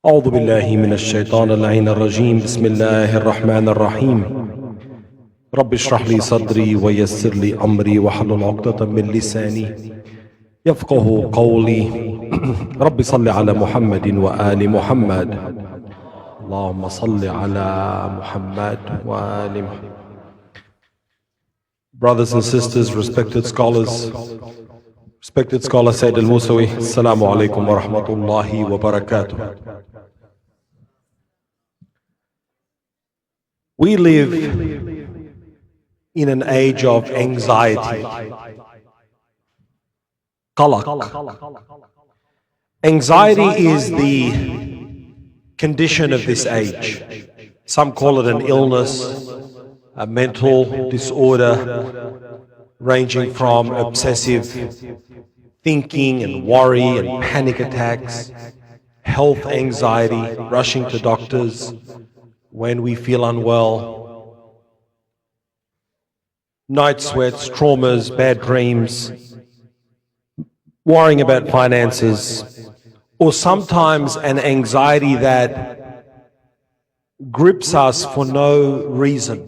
أعوذ بالله من الشيطان اللعين الرجيم بسم الله الرحمن الرحيم رب اشرح لي صدري ويسر لي أمري واحلل عقدة من لساني يفقه قولي رب صل على محمد وآل محمد اللهم صل على محمد وآل محمد. Brothers and sisters, respected scholars, respected scholar Sayyid al-Musawi, Assalamu alaikum wa rahmatullahi wa barakatuh. We live in an age of anxiety, qalaq. Anxiety is the condition of this age. Some call it an illness, a mental disorder ranging from obsessive thinking and worry and panic attacks, health anxiety, rushing to doctors when we feel unwell, night sweats, traumas, bad dreams, worrying about finances, or sometimes an anxiety that grips us for no reason.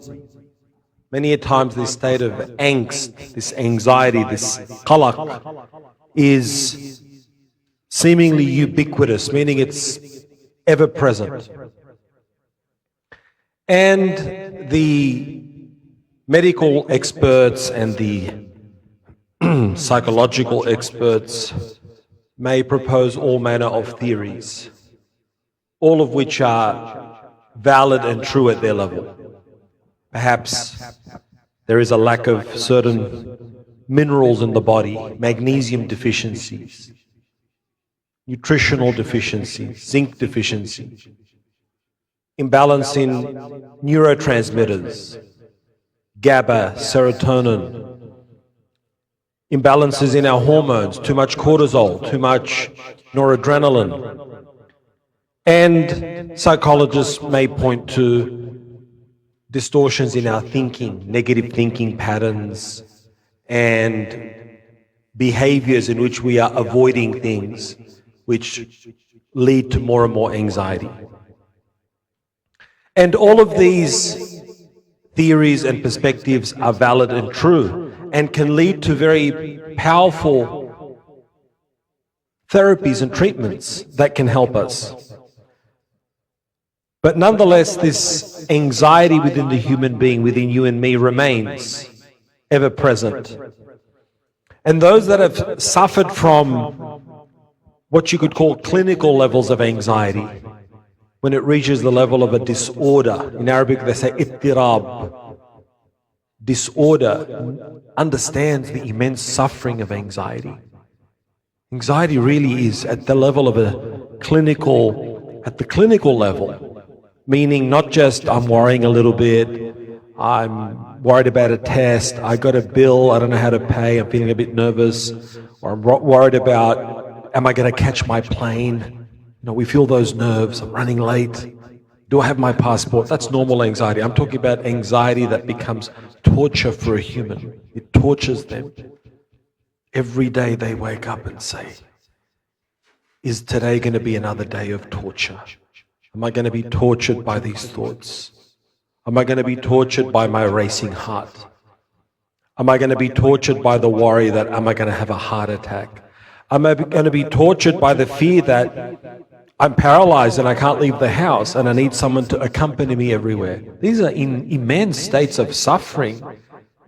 Many a times this state of angst, this anxiety, this qalaq is seemingly ubiquitous, meaning it's ever present. And the medical experts and the psychological experts may propose all manner of theories, all of which are valid and true at their level. Perhaps there is a lack of certain minerals in the body, magnesium deficiencies, nutritional deficiencies, zinc deficiencies, imbalance in neurotransmitters, GABA, serotonin, imbalances in our hormones, too much cortisol, too much noradrenaline. And psychologists may point to distortions in our thinking, negative thinking patterns, and behaviors in which we are avoiding things which lead to more and more anxiety. And all of these theories and perspectives are valid and true and can lead to very powerful therapies and treatments that can help us. But nonetheless, this anxiety within the human being, within you and me, remains ever present. And those that have suffered from what you could call clinical levels of anxiety, when it reaches the level of a disorder, in Arabic they say ittirab, disorder, understands the immense suffering of anxiety. Anxiety really is at the level of at the clinical level. Meaning not just I'm worrying a little bit, I'm worried about a test, I got a bill, I don't know how to pay, I'm feeling a bit nervous, or I'm worried about, am I going to catch my plane? We feel those nerves, I'm running late, do I have my passport? That's normal anxiety. I'm talking about anxiety that becomes torture for a human. It tortures them. Every day they wake up and say, is today going to be another day of torture? Am I going to be tortured by these thoughts? Am I going to be tortured by my racing heart? Am I going to be tortured by the worry that am I going to have a heart attack? Am I going to be tortured by the fear that I'm paralyzed and I can't leave the house and I need someone to accompany me everywhere? These are immense states of suffering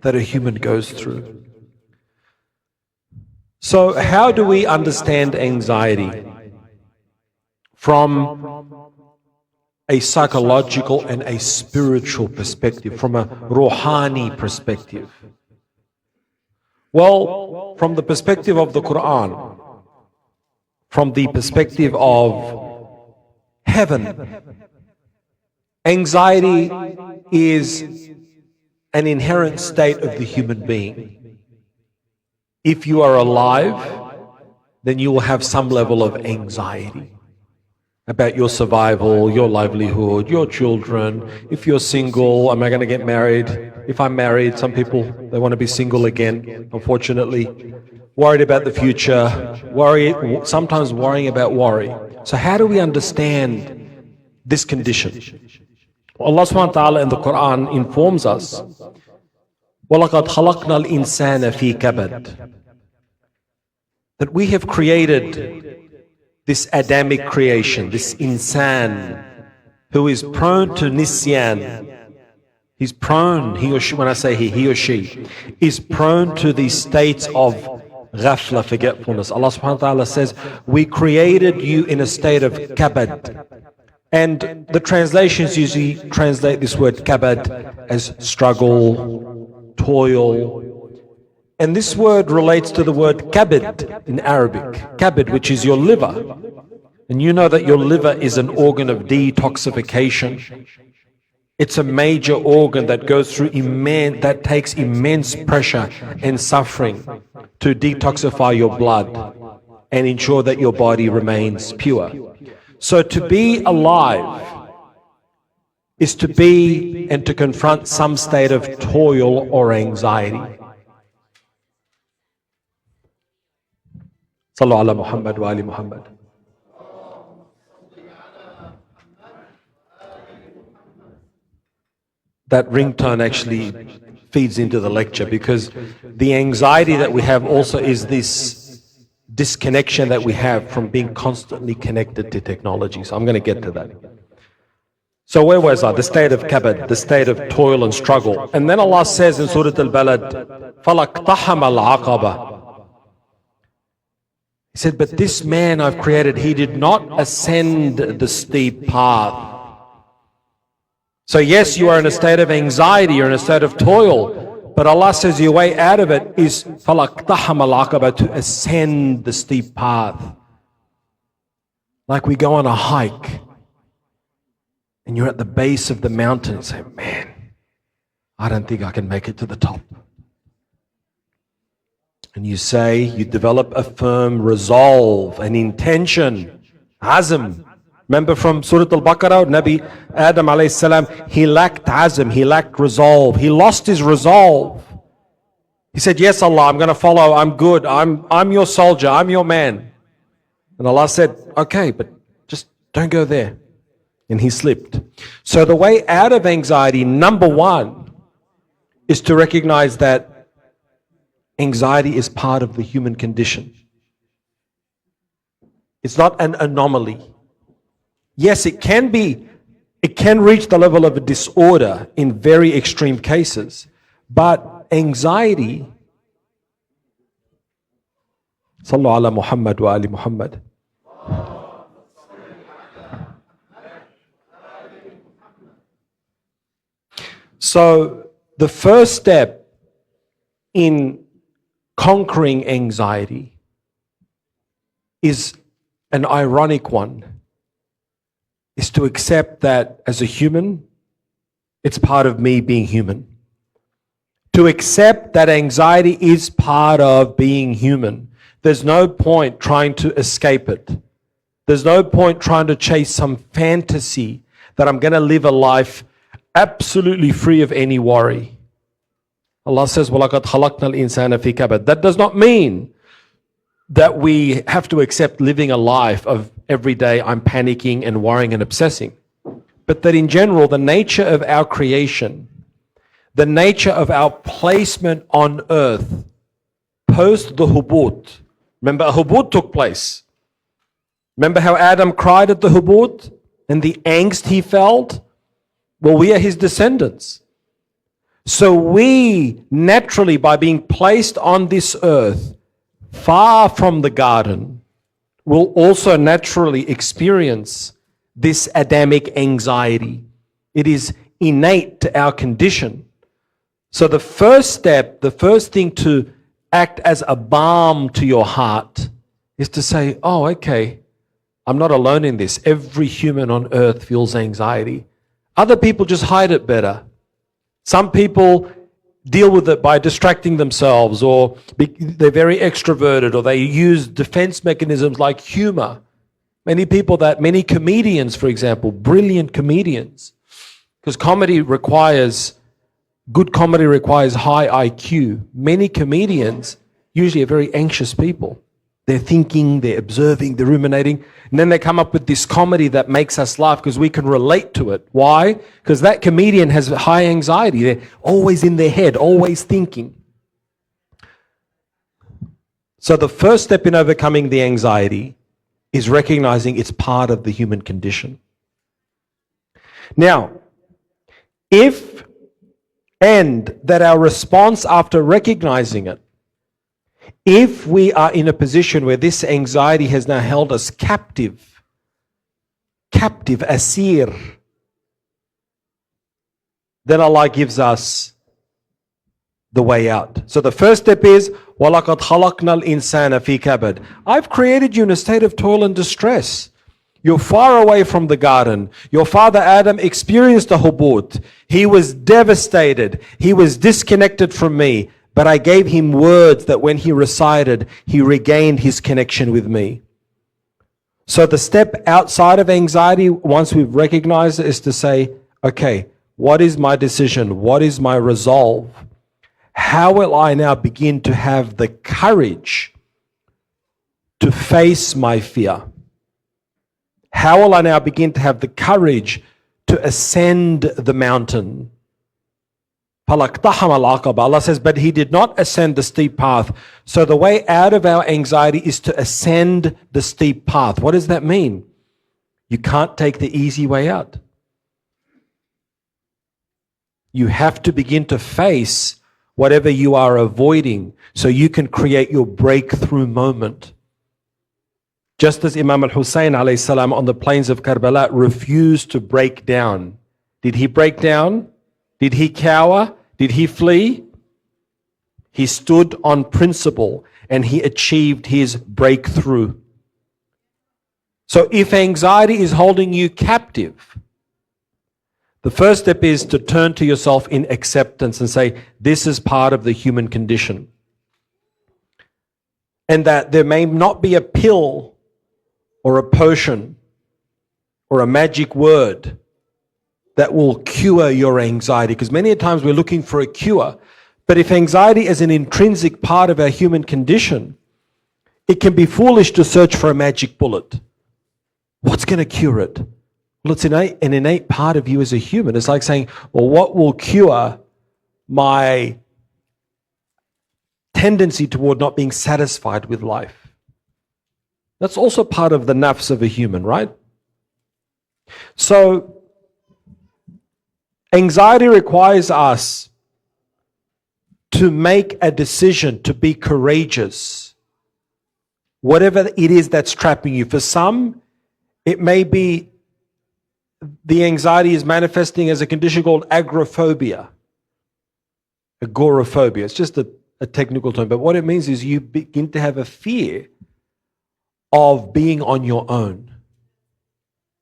that a human goes through. So how do we understand anxiety? From a psychological and a spiritual perspective, from a ruhani perspective. Well, from the perspective of the Quran, from the perspective of heaven, anxiety is an inherent state of the human being. If you are alive, then you will have some level of anxiety about your survival, your livelihood, your children. If you're single, am I going to get married? If I'm married, some people, they want to be single again, unfortunately. Worried about the future, sometimes worrying about worry. So how do we understand this condition? Allah subhanahu wa ta'ala in the Quran informs us, وَلَقَدْ خَلَقْنَا الْإِنسَانَ فِي كَبَدٍ, that we have created this Adamic creation, this insan, who is prone to nisyan. He's prone, he or she, when I say he or she, is prone to these states of ghafla, forgetfulness. Allah subhanahu wa ta'ala says, we created you in a state of kabad. And the translations usually translate this word kabad as struggle, toil. And this word relates to the word kabid in Arabic. Kabid, which is your liver. And you know that your liver is an organ of detoxification. It's a major organ that goes through that takes immense pressure and suffering to detoxify your blood and ensure that your body remains pure. So to be alive is to be and to confront some state of toil or anxiety. Sallu ala Muhammad wa ali Muhammad. That ringtone actually feeds into the lecture, because the anxiety that we have also is this disconnection that we have from being constantly connected to technology. So I'm going to get to that. So where was I? The state of kabad, the state of toil and struggle. And then Allah says in Surah Al-Balad, فَلَقْتَحَمَ الْعَقَبَةِ. He said, but this man I've created, he did not ascend the steep path. So yes, you are in a state of anxiety, you're in a state of toil, but Allah says your way out of it is فَلَقْتَحَمَ الْعَقَبَةِ, to ascend the steep path. Like we go on a hike and you're at the base of the mountain and say, man, I don't think I can make it to the top. And you say, you develop a firm resolve, an intention, azm. Remember from Surah Al-Baqarah, Nabi Adam alayhi salam, he lacked azm, he lacked resolve. He lost his resolve. He said, yes, Allah, I'm going to follow, I'm good, I'm your soldier, I'm your man. And Allah said, okay, but just don't go there. And he slipped. So the way out of anxiety, number one, is to recognize that anxiety is part of the human condition. It's not an anomaly. Yes, it can reach the level of a disorder in very extreme cases, but anxiety, Sallu ala Muhammad wa ali Muhammad. So the first step in conquering anxiety is an ironic one. Is to accept that as a human, it's part of me being human. To accept that anxiety is part of being human. There's no point trying to escape it. There's no point trying to chase some fantasy that I'm going to live a life absolutely free of any worry. Allah says, وَلَقَدْ خَلَقْنَا الْإِنسَانَ فِي كَبَدٍ. That does not mean that we have to accept living a life of every day I'm panicking and worrying and obsessing. But that in general, the nature of our creation, the nature of our placement on earth, post the hubut. Remember, a hubut took place. Remember how Adam cried at the hubut and the angst he felt? Well, we are his descendants. So we naturally, by being placed on this earth, far from the garden, will also naturally experience this Adamic anxiety. It is innate to our condition. So the first step, the first thing to act as a balm to your heart is to say, oh, okay, I'm not alone in this. Every human on earth feels anxiety. Other people just hide it better. Some people deal with it by distracting themselves, or they're very extroverted, or they use defense mechanisms like humor. Many comedians, for example, brilliant comedians, because good comedy requires high IQ. Many comedians usually are very anxious people. They're thinking, they're observing, they're ruminating. And then they come up with this comedy that makes us laugh because we can relate to it. Why? Because that comedian has high anxiety. They're always in their head, always thinking. So the first step in overcoming the anxiety is recognizing it's part of the human condition. Now, if and that our response after recognizing it, if we are in a position where this anxiety has now held us captive, asir, then Allah gives us the way out. So the first step is, وَلَقَدْ خَلَقْنَا الْإِنسَانَ فِي كَبَدٍ. I've created you in a state of toil and distress. You're far away from the garden. Your father Adam experienced a hubut. He was devastated. He was disconnected from me. But I gave him words that when he recited, he regained his connection with me. So the step outside of anxiety, once we've recognized it, is to say, okay, what is my decision? What is my resolve? How will I now begin to have the courage to face my fear? How will I now begin to have the courage to ascend the mountain? Allah says, but he did not ascend the steep path. So the way out of our anxiety is to ascend the steep path. What does that mean? You can't take the easy way out. You have to begin to face whatever you are avoiding so you can create your breakthrough moment. Just as Imam al-Hussein alayhi salam on the plains of Karbala refused to break down. Did he break down? Did he cower? Did he flee? He stood on principle and he achieved his breakthrough. So if anxiety is holding you captive, the first step is to turn to yourself in acceptance and say, this is part of the human condition. And that there may not be a pill or a potion or a magic word that will cure your anxiety. Because many times we're looking for a cure. But if anxiety is an intrinsic part of our human condition, it can be foolish to search for a magic bullet. What's going to cure it? Well, it's an innate part of you as a human. It's like saying, well, what will cure my tendency toward not being satisfied with life? That's also part of the nafs of a human, right? So, anxiety requires us to make a decision to be courageous. Whatever it is that's trapping you. For some, it may be the anxiety is manifesting as a condition called agoraphobia. Agoraphobia. It's just a technical term. But what it means is you begin to have a fear of being on your own.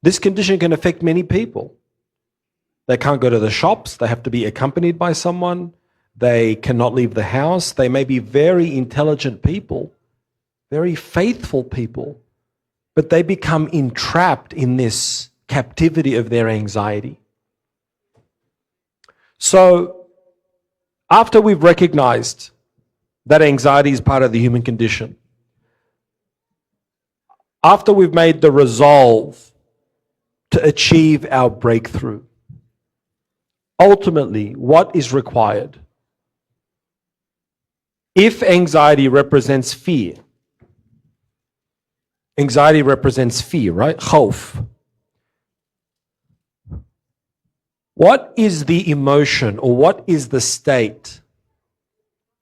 This condition can affect many people. They can't go to the shops. They have to be accompanied by someone. They cannot leave the house. They may be very intelligent people, very faithful people, but they become entrapped in this captivity of their anxiety. So, after we've recognized that anxiety is part of the human condition, after we've made the resolve to achieve our breakthrough, ultimately, what is required? If anxiety represents fear, anxiety represents fear, right? Khawf. What is the emotion or what is the state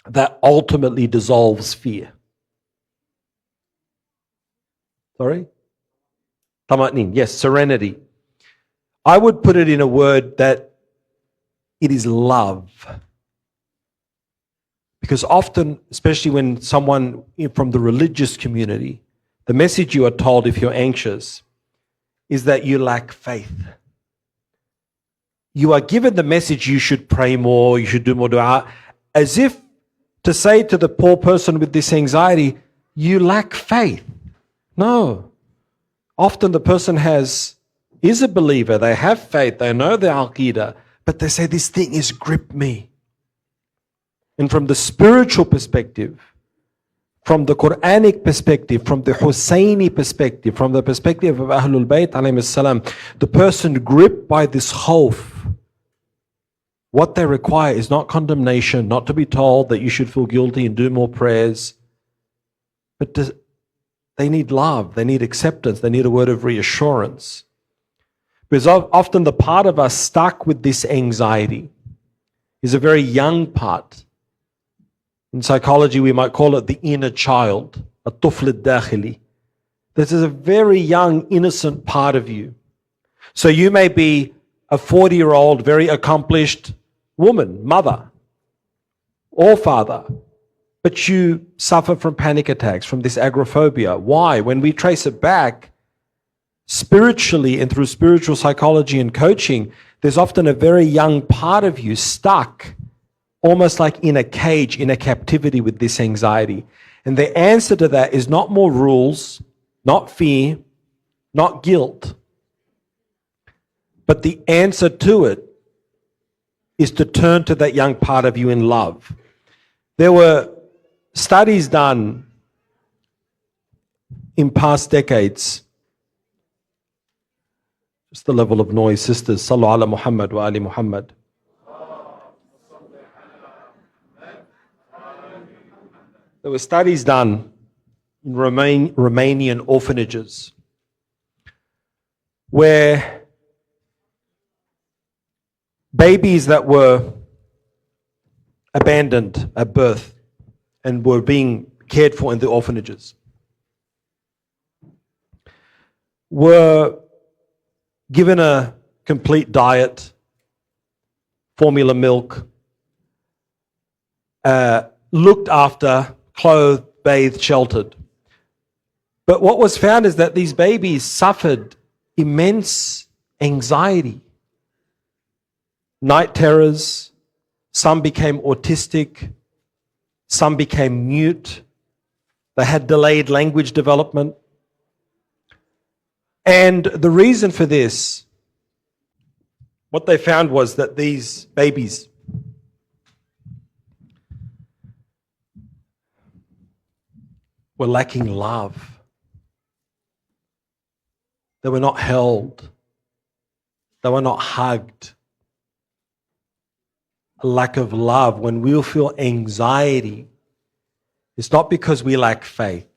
that ultimately dissolves fear? Sorry? Tamatnin, yes, serenity. I would put it in a word that it is love. Because often, especially when someone from the religious community, the message you are told if you're anxious is that you lack faith. You are given the message you should pray more, you should do more dua, as if to say to the poor person with this anxiety, you lack faith. No. Often the person is a believer, they have faith, they know their aqeedah, but they say this thing has gripped me. And from the spiritual perspective, from the Quranic perspective, from the Husseini perspective, from the perspective of Ahlul Bayt alayhi salam, the person gripped by this khawf, what they require is not condemnation, not to be told that you should feel guilty and do more prayers, but they need love, they need acceptance, they need a word of reassurance. Because often the part of us stuck with this anxiety is a very young part. In psychology, we might call it the inner child, a tufl al-dakhili. This is a very young, innocent part of you. So you may be a 40-year-old, very accomplished woman, mother, or father, but you suffer from panic attacks, from this agoraphobia. Why? When we trace it back, spiritually and through spiritual psychology and coaching, there's often a very young part of you stuck, almost like in a cage, in a captivity with this anxiety. And the answer to that is not more rules, not fear, not guilt, but the answer to it is to turn to that young part of you in love. There were studies done in past decades. Just the level of noise, sisters. Sallu ala Muhammad wa ali Muhammad. There were studies done in Romanian orphanages where babies that were abandoned at birth and were being cared for in the orphanages were given a complete diet, formula milk, looked after, clothed, bathed, sheltered. But what was found is that these babies suffered immense anxiety, night terrors. Some became autistic, some became mute, they had delayed language development. And the reason for this, what they found was that these babies were lacking love. They were not held. They were not hugged. A lack of love. When we feel anxiety, it's not because we lack faith.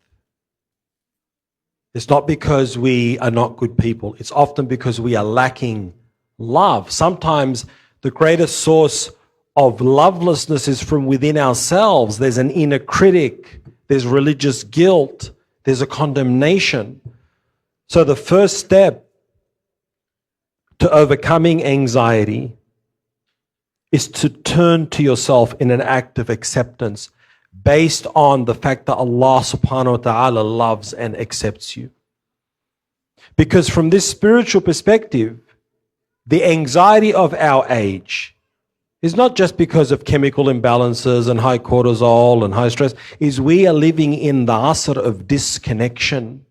It's not because we are not good people. It's often because we are lacking love. Sometimes the greatest source of lovelessness is from within ourselves. There's an inner critic. There's religious guilt. There's a condemnation. So the first step to overcoming anxiety is to turn to yourself in an act of acceptance based on the fact that Allah subhanahu wa ta'ala loves and accepts you. Because from this spiritual perspective, the anxiety of our age is not just because of chemical imbalances and high cortisol and high stress, is we are living in the asr of disconnection.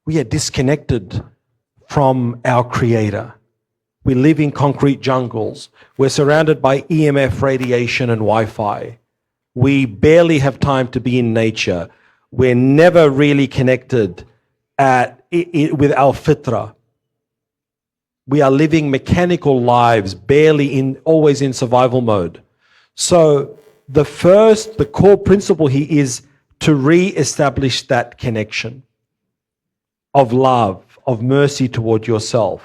We are disconnected from our Creator. We live in concrete jungles. We're surrounded by EMF radiation and Wi-Fi. We barely have time to be in nature. We're never really connected with our fitra. We are living mechanical lives, always in survival mode. So the core principle here is to re-establish that connection of love, of mercy toward yourself,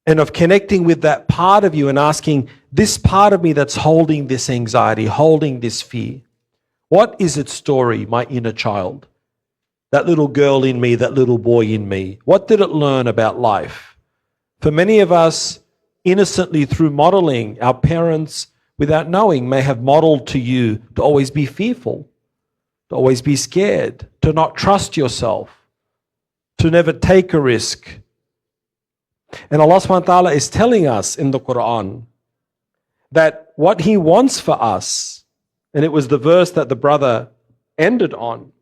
and of connecting with that part of you and asking, this part of me that's holding this anxiety, holding this fear, what is its story, my inner child? That little girl in me, that little boy in me, what did it learn about life? For many of us, innocently through modeling, our parents, without knowing, may have modeled to you to always be fearful, to always be scared, to not trust yourself, to never take a risk. And Allah subhanahu wa ta'ala is telling us in the Quran that what He wants for us, and it was the verse that the brother ended on,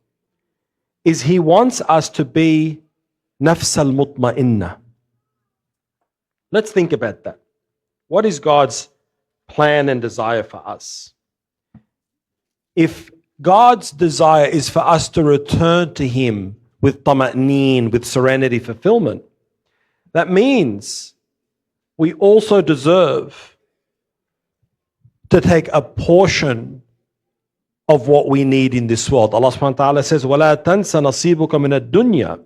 is He wants us to be nafs al-mutma'inna. Let's think about that. What is God's plan and desire for us? If God's desire is for us to return to Him with tama'neen, with serenity, fulfillment. That means we also deserve to take a portion of what we need in this world. Allah subhanahu wa ta'ala says, وَلَا تَنْسَ نَصِيبُكَ مِنَ الدُّنْيَا.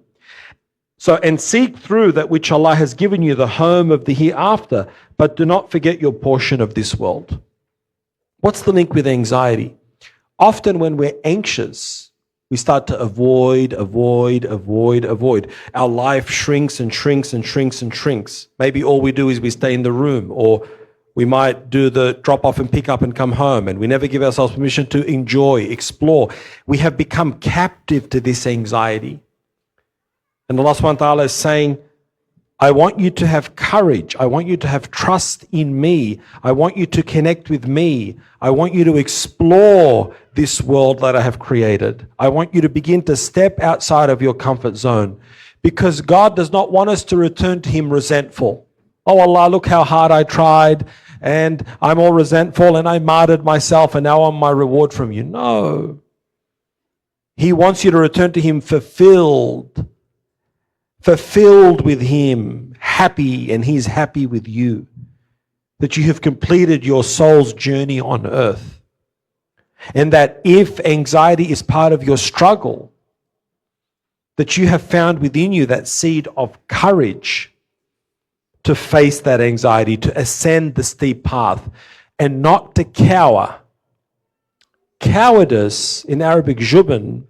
So, and seek through that which Allah has given you, the home of the hereafter, but do not forget your portion of this world. What's the link with anxiety? Often when we're anxious, we start to avoid. Our life shrinks and shrinks and shrinks and shrinks. Maybe all we do is we stay in the room, or we might do the drop off and pick up and come home, and we never give ourselves permission to enjoy, explore. We have become captive to this anxiety. And Allah subhanahu wa ta'ala is saying, I want you to have courage. I want you to have trust in me. I want you to connect with me. I want you to explore this world that I have created. I want you to begin to step outside of your comfort zone, because God does not want us to return to Him resentful. Oh Allah, look how hard I tried, and I'm all resentful, and I martyred myself, and now I'm my reward from you. No. He wants you to return to Him fulfilled with Him, happy, and He's happy with you, that you have completed your soul's journey on earth. And that if anxiety is part of your struggle, that you have found within you that seed of courage to face that anxiety, to ascend the steep path, and not to cower. Cowardice in Arabic, jubn,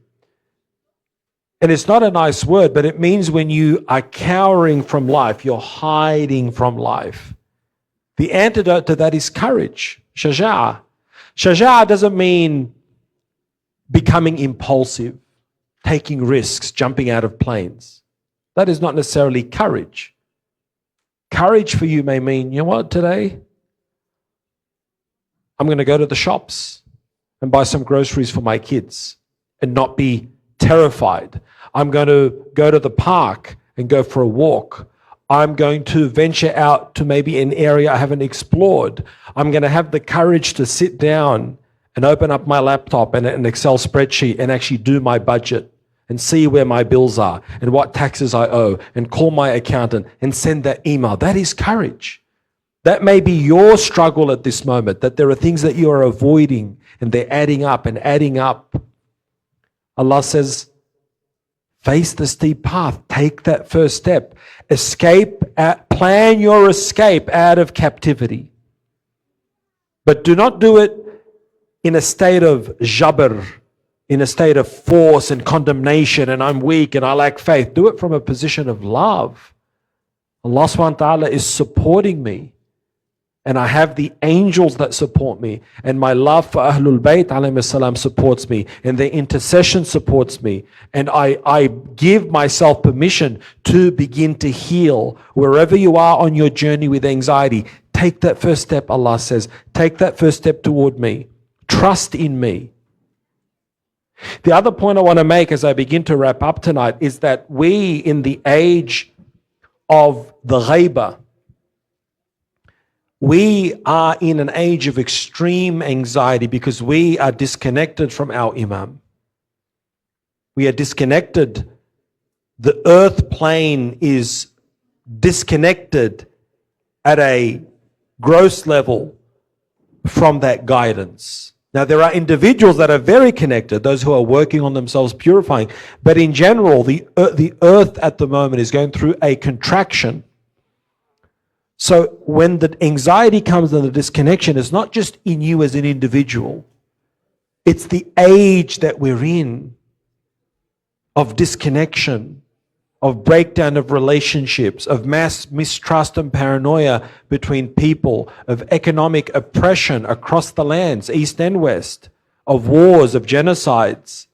and it's not a nice word, but it means when you are cowering from life, you're hiding from life. The antidote to that is courage, shaja'ah. Shaja'ah doesn't mean becoming impulsive, taking risks, jumping out of planes. That is not necessarily courage. Courage for you may mean, you know what, today I'm going to go to the shops and buy some groceries for my kids and not be terrified. I'm going to go to the park and go for a walk. I'm going to venture out to maybe an area I haven't explored. I'm going to have the courage to sit down and open up my laptop and an Excel spreadsheet and actually do my budget and see where my bills are and what taxes I owe and call my accountant and send that email. That is courage. That may be your struggle at this moment, that there are things that you are avoiding and they're adding up and adding up. Allah says, face the steep path. Take that first step. Plan your escape out of captivity. But do not do it in a state of jabr, in a state of force and condemnation, and I'm weak and I lack faith. Do it from a position of love. Allah subhanahu wa ta'ala is supporting me, and I have the angels that support me, and my love for Ahlul Bayt alayhi salam supports me, and their intercession supports me, and I give myself permission to begin to heal. Wherever you are on your journey with anxiety, take that first step, Allah says. Take that first step toward me. Trust in me. The other point I want to make as I begin to wrap up tonight is that we, in the age of the ghaibah, we are in an age of extreme anxiety because we are disconnected from our Imam. We are disconnected. The earth plane is disconnected at a gross level from that guidance. Now, there are individuals that are very connected, those who are working on themselves, purifying. But in general, the earth at the moment is going through a contraction. So when the anxiety comes and the disconnection, it's not just in you as an individual. It's the age that we're in of disconnection, of breakdown of relationships, of mass mistrust and paranoia between people, of economic oppression across the lands, east and west, of wars, of genocides,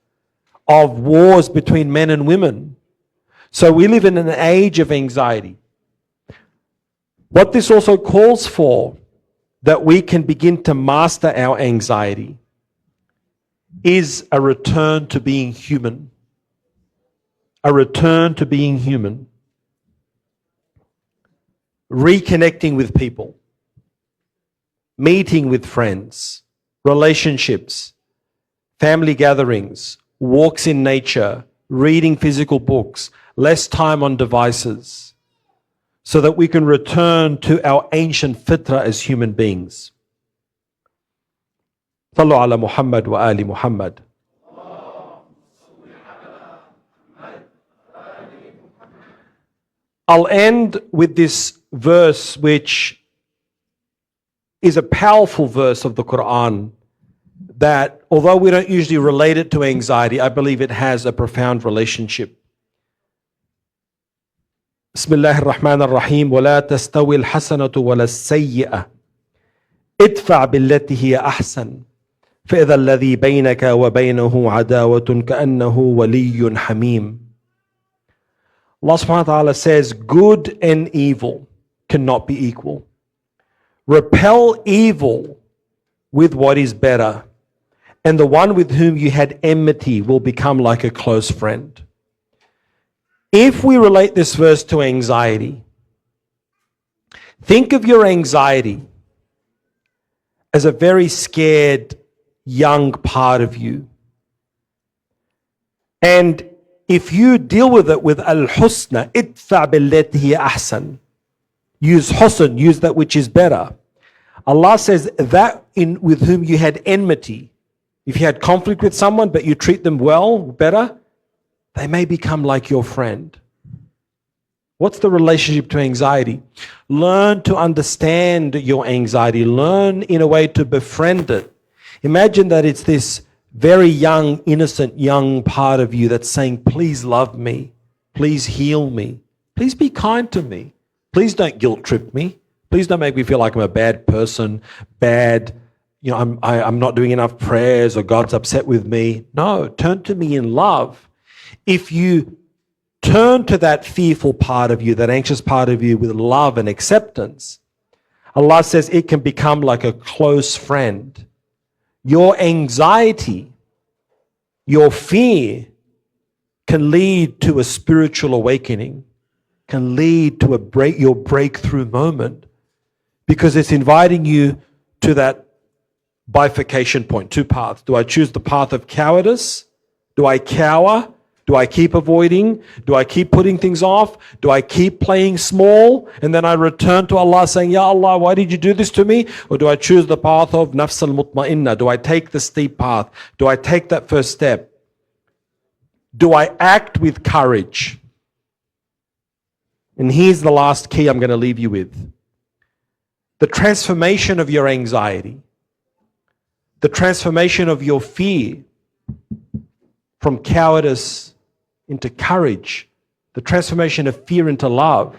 of wars between men and women. So we live in an age of anxiety. What this also calls for, that we can begin to master our anxiety, is a return to being human. A return to being human. Reconnecting with people. Meeting with friends. Relationships. family gatherings, walks in nature, reading physical books, less time on devices, so that we can return to our ancient fitra as human beings. Sallu ala Muhammad wa ali Muhammad. I'll end with this verse, which is a powerful verse of the Quran, that although we don't usually relate it to anxiety, I believe it has a profound relationship. Bismillah ar-Rahman ar-Rahim. وَلَا تَسْتَوِي الْحَسَنَةُ وَلَا السَّيِّئَةُ ادْفَعْ بِالَّتِي هِيَ أَحْسَنُ فَإِذَا الَّذِي بَيْنَكَ وَبَيْنَهُ عَدَاوَةٌ كَأَنَّهُ وَلِيٌّ حَمِيمٌ. Allah subhanahu wa ta'ala says, good and evil cannot be equal. Repel evil with what is better, and the one with whom you had enmity will become like a close friend. If we relate this verse to anxiety, think of your anxiety as a very scared young part of you. And if you deal with it with al-husna, idfa' billati hiya ahsan, use husn, use that which is better. Allah says that with whom you had enmity, if you had conflict with someone but you treat them well, better, they may become like your friend. What's the relationship to anxiety? Learn to understand your anxiety. Learn in a way to befriend it. Imagine that it's this very young, innocent, young part of you that's saying, please love me. Please heal me. Please be kind to me. Please don't guilt trip me. Please don't make me feel like I'm a bad person, I'm not doing enough prayers or God's upset with me. No, turn to me in love. If you turn to that fearful part of you, that anxious part of you with love and acceptance, Allah says it can become like a close friend. Your anxiety, your fear can lead to a spiritual awakening, can lead to your breakthrough moment, because it's inviting you to that bifurcation point, two paths. Do I choose the path of cowardice? Do I cower? Do I keep avoiding? Do I keep putting things off? Do I keep playing small? And then I return to Allah saying, Ya Allah, why did you do this to me? Or do I choose the path of nafs al-mutma'inna? Do I take the steep path? Do I take that first step? Do I act with courage? And here's the last key I'm going to leave you with. The transformation of your anxiety, the transformation of your fear from cowardice into courage, the transformation of fear into love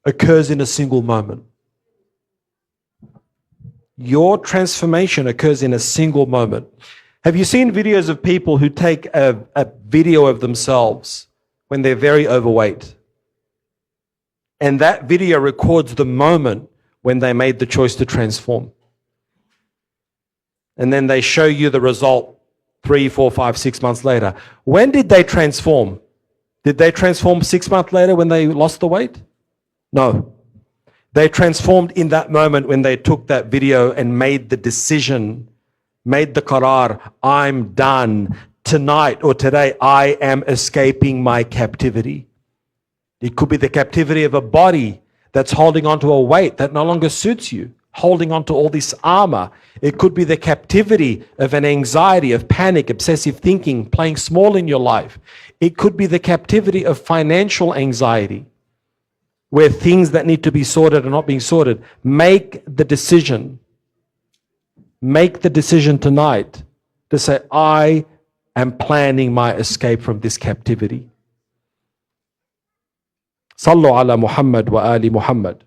occurs in a single moment. Your transformation occurs in a single moment. Have you seen videos of people who take a video of themselves when they're very overweight? And that video records the moment when they made the choice to transform. And then they show you the result 3, 4, 5, 6 months later. When did they transform? Did they transform 6 months later when they lost the weight? No. They transformed in that moment when they took that video and made the decision, made the qarar, I'm done. Tonight or today, I am escaping my captivity. It could be the captivity of a body that's holding on to a weight that no longer suits you, holding on to all this armor. It could be the captivity of an anxiety, of panic, obsessive thinking, playing small in your life. It could be the captivity of financial anxiety, where things that need to be sorted are not being sorted. Make the decision tonight to say, I am planning my escape from this captivity. Sallu ala Muhammad wa ali Muhammad.